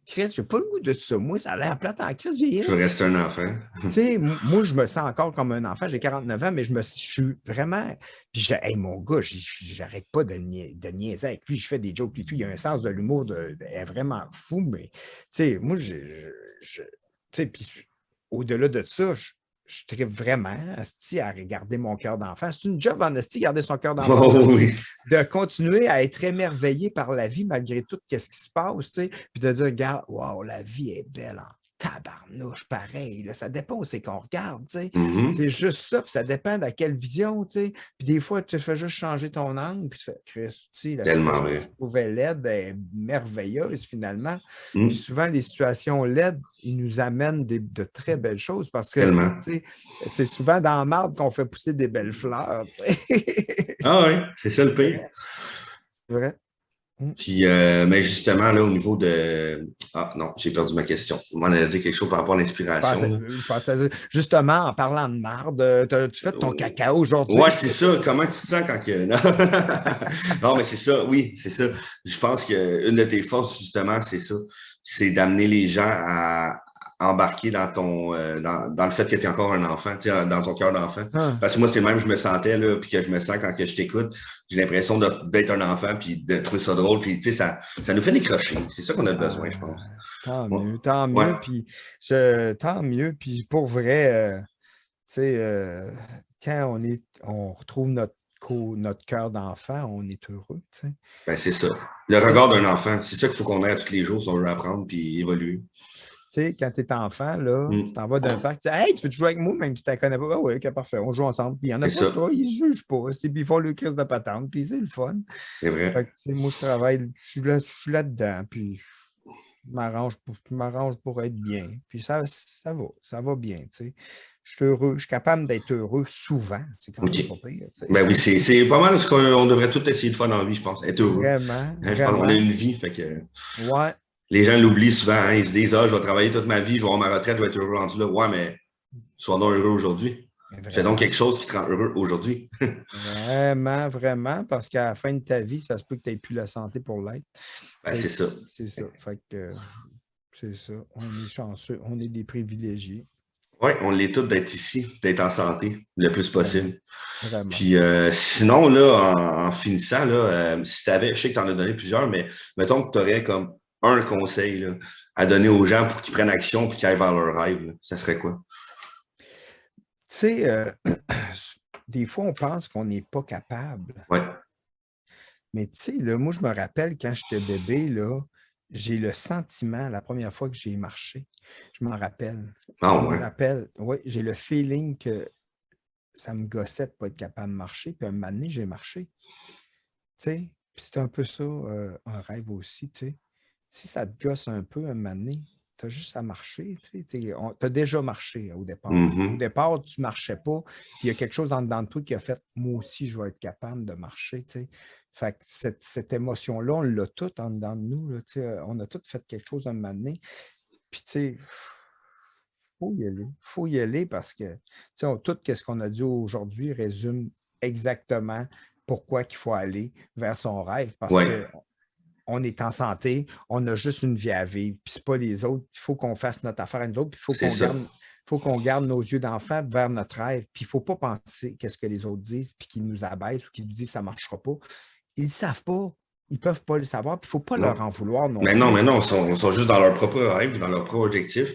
Chris, j'ai pas le goût de tout ça. Moi, ça a l'air plate en Chris, vieillir. Je veux rester un enfant. Tu sais, moi, je me sens encore comme un enfant. J'ai 49 ans, mais je suis vraiment. Puis, hey, mon gars, j'arrête pas de niaiser avec lui. Je fais des jokes et tout. Il a un sens de l'humour est vraiment fou, mais, tu sais, moi, tu sais, puis au-delà de ça, je tripe vraiment asti, à regarder mon cœur d'enfant. C'est une job en esti, garder son cœur d'enfant Oh, aussi, oui. puis de continuer à être émerveillé par la vie malgré tout ce qui se passe, tu sais, puis de dire, regarde, wow, la vie est belle en tabarnouche, pareil. Là, ça dépend où c'est qu'on regarde, tu sais. Mhm. C'est juste ça, puis ça dépend de quelle vision, tu sais. Puis des fois, tu fais juste changer ton angle, puis tu fais, Chris, tu sais, la Tellement situation que je vrai. trouvais laide est merveilleuse finalement. Puis Mhm. souvent, les situations laides, ils nous amènent de très belles choses parce que Tellement. c'est souvent dans la marde qu'on fait pousser des belles fleurs. Tu sais. Ah oui, c'est ça le C'est pire. vrai. C'est vrai. Mm. Puis, mais justement, là, au niveau de. Ah non, j'ai perdu ma question. Moi, on a dit quelque chose par rapport à l'inspiration. Là. Je pensais justement, en parlant de marde, tu fais ton caca Ouais, aujourd'hui. c'est ça. Comment tu te sens quand que. Non, non mais c'est ça, oui, c'est ça. Je pense qu'une de tes forces, justement, c'est ça. C'est d'amener les gens à embarquer dans le fait que tu es encore un enfant, tu sais, dans ton cœur d'enfant. Ah, Parce que moi, c'est le même, je me sentais, là, puis que je me sens quand que je t'écoute, j'ai l'impression d'être un enfant, puis de trouver ça drôle, puis tu sais, ça nous fait décrocher. C'est ça qu'on a besoin, je pense. tant Ouais. mieux, tant Ouais. mieux. Puis, tant mieux. Puis pour vrai, tu sais, quand on retrouve notre notre cœur d'enfant, on est heureux. Tu sais. Ben, c'est ça. Le regard d'un enfant, c'est ça qu'il faut qu'on ait tous les jours si on veut apprendre puis évoluer. Tu sais, quand tu es enfant, là, tu Mm. t'en vas d'un parc, tu dis hey, tu veux jouer avec moi, même si tu ne connais pas. Ah oui, ok, parfait, on joue ensemble. Puis il n'y en a C'est pas ça, de toi, ils ne se jugent pas. Puis ils font le crise de patente, puis c'est le fun. c'est vrai. Fait que, tu sais, moi, je travaille, je suis là-dedans, puis je m'arrange pour être bien. Puis ça va bien. Tu sais. Je suis heureux, je suis capable d'être heureux souvent. C'est quand OK. même pas pire. Tu sais. Ben oui, c'est pas mal ce qu'on devrait tout essayer de faire dans la vie, je pense. Être heureux. Vraiment, Hein, je pense qu'on a vraiment. une vie, fait que Ouais. les gens l'oublient souvent. Hein, ils se disent, ah, je vais travailler toute ma vie, je vais avoir ma retraite, je vais être heureux rendu là. Ouais, mais sois donc heureux aujourd'hui. Fais donc Vraiment. quelque chose qui te rend heureux aujourd'hui. Vraiment, vraiment, parce qu'à la fin de ta vie, ça se peut que tu n'aies plus la santé pour l'être. Ben, c'est ça. C'est ça. Fait que c'est ça. On est chanceux, on est des privilégiés. Oui, on l'est tous d'être ici, d'être en santé le plus Vraiment. possible. Vraiment. Puis sinon, là, en finissant, là, si tu avais, je sais que tu en as donné plusieurs, mais mettons que tu aurais comme un conseil là, à donner aux gens pour qu'ils prennent action et qu'ils aillent vers leur rêve, là, ça serait quoi? Tu sais, des fois, on pense qu'on n'est pas capable. Oui. Mais tu sais, là, moi, je me rappelle quand j'étais bébé, là, j'ai le sentiment, la première fois que j'ai marché, je m'en rappelle. Ah, Je me ouais. rappelle, oui, j'ai le feeling que ça me gossait de ne pas être capable de marcher. Puis un moment donné, j'ai marché. Tu sais, puis c'est un peu ça, un rêve aussi, tu sais. Si ça te gosse un peu un moment donné, tu as juste à marcher, tu as déjà marché au départ. Au Mhm. départ, tu ne marchais pas, puis il y a quelque chose en dedans de toi qui a fait « moi aussi, je vais être capable de marcher », tu sais. Fait que cette émotion-là, on l'a toute en dedans de nous, là, tu sais. On a tous fait quelque chose un moment donné. Puis, tu sais, faut y aller. Il faut y aller parce que, tu sais, tout ce qu'on a dit aujourd'hui résume exactement pourquoi il faut aller vers son rêve. Parce Oui, que on est en santé, on a juste une vie à vivre, puis c'est pas les autres. Il faut qu'on fasse notre affaire à nous autres, puis c'est ça. faut qu'on garde nos yeux d'enfant vers notre rêve. Puis il ne faut pas penser qu'est-ce que les autres disent, puis qu'ils nous abaissent ou qu'ils nous disent que ça ne marchera pas. Ils ne savent pas. Ils ne peuvent pas le savoir, puis il ne faut pas leur Non. en vouloir non Mais non, plus. ils sont juste dans leur propre rêve, dans leur propre objectif.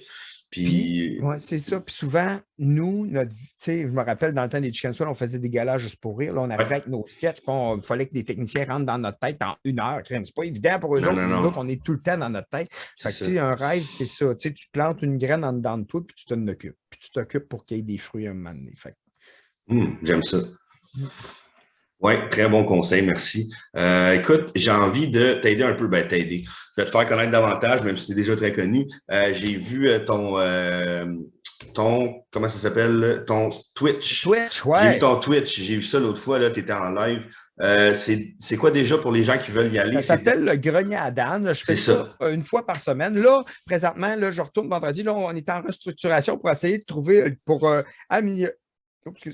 Puis, Puis, ouais, c'est ça. Puis souvent, nous, je me rappelle dans le temps des Chicken Swell, on faisait des galas juste pour rire. Là, on arrivait ouais. avec nos sketchs, puis il fallait que les techniciens rentrent dans notre tête en 1 heure. C'est pas évident pour eux Non, autres, non, mais nous non. autres, on est tout le temps dans notre tête. C'est Fait que, ça. tu sais, un rêve, c'est ça. Tu sais, tu plantes une graine en dedans de toi, puis tu t'en occupes. Puis tu t'occupes pour qu'il y ait des fruits un moment donné. Fait J'aime ça. que, Oui, très bon conseil, merci. Écoute, j'ai envie de t'aider un peu, ben t'aider, de te faire connaître davantage, même si tu es déjà très connu. J'ai vu comment ça s'appelle, ton Twitch. Twitch, J'ai vu ouais. ton Twitch, j'ai vu ça l'autre fois, là, tu étais en live. C'est quoi déjà pour les gens qui veulent y aller? Ça s'appelle le grenier à Dan. Je C'est fais ça ça. une fois par semaine. Là, présentement, là, je retourne vendredi. Là, on est en restructuration pour essayer de trouver, pour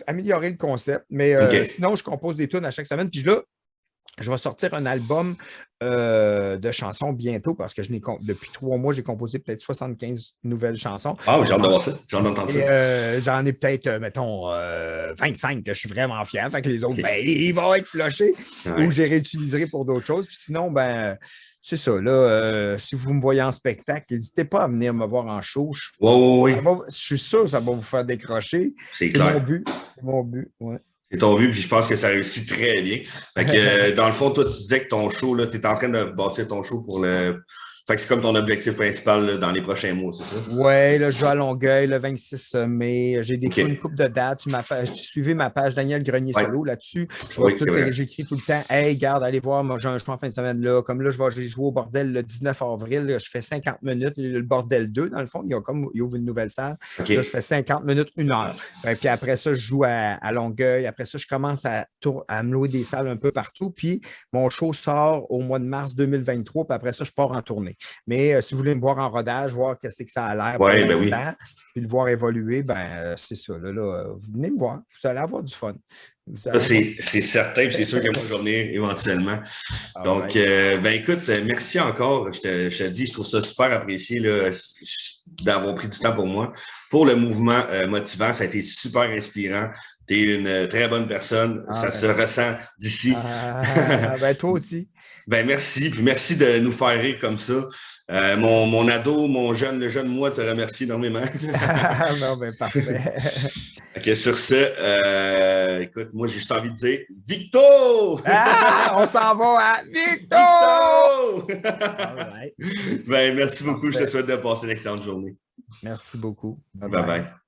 améliorer le concept. Mais OK. sinon, je compose des tunes à chaque semaine. Puis là, je vais sortir un album de chansons bientôt parce que depuis 3 mois, j'ai composé peut-être 75 nouvelles chansons. Ah, j'ai hâte de voir ça. J'ai hâte d'entendre ça. Et j'en ai peut-être, mettons, 25 que je suis vraiment fier. Fait que les autres, OK. ben, ils vont être flushés Ouais. ou je les réutiliserai pour d'autres choses. Puis sinon, ben, c'est ça. Là, si vous me voyez en spectacle, n'hésitez pas à venir me voir en show. Oui. Je suis sûr que ça va vous faire décrocher. C'est C'est mon clair. but. C'est mon but. Ouais. C'est ton but, puis je pense que ça réussit très bien. Fait que, dans le fond, toi, tu disais que ton show, tu es en train de bâtir ton show pour le. Fait que c'est comme ton objectif principal là, dans les prochains mois, c'est ça? Ouais, là, je joue à Longueuil le 26 mai. J'ai OK. une couple de dates. Suivez ma page Daniel Grenier Ouais. Solo là-dessus. Oui, c'est vrai. J'écris tout le temps. Hey, garde, allez voir, moi j'ai un show en fin de semaine là. Comme là, j'ai joué au bordel le 19 avril. Là, je fais 50 minutes. Le bordel 2, dans le fond, ils ouvrent une nouvelle salle. OK. Là, je fais 50 minutes, 1 heure. Puis après ça, je joue à Longueuil. Après ça, je commence à me louer des salles un peu partout. Puis mon show sort au mois de mars 2023. Puis après ça, je pars en tournée. Mais si vous voulez me voir en rodage, voir qu'est-ce que ça a l'air pour Ouais, ben oui. l'instant, puis le voir évoluer, ben c'est ça. Là, vous venez me voir, vous allez avoir du fun. Ça, c'est certain, puis c'est sûr que moi, je vais venir éventuellement. Donc, ben écoute, merci encore. Je te dis, je trouve ça super apprécié là, d'avoir pris du temps pour moi. Pour le mouvement motivant, ça a été super inspirant. Tu es une très bonne personne. Ça se ressent d'ici. Ben toi aussi. Ben merci, puis merci de nous faire rire comme ça. Mon ado, le jeune moi te remercie énormément. Non, ben parfait. Okay, sur ce, écoute, moi, j'ai juste envie de dire Victo! On s'en va à Victo! Victo! All right. Ben, merci beaucoup. Parfait. Je te souhaite de passer une excellente journée. Merci beaucoup. Bye bye.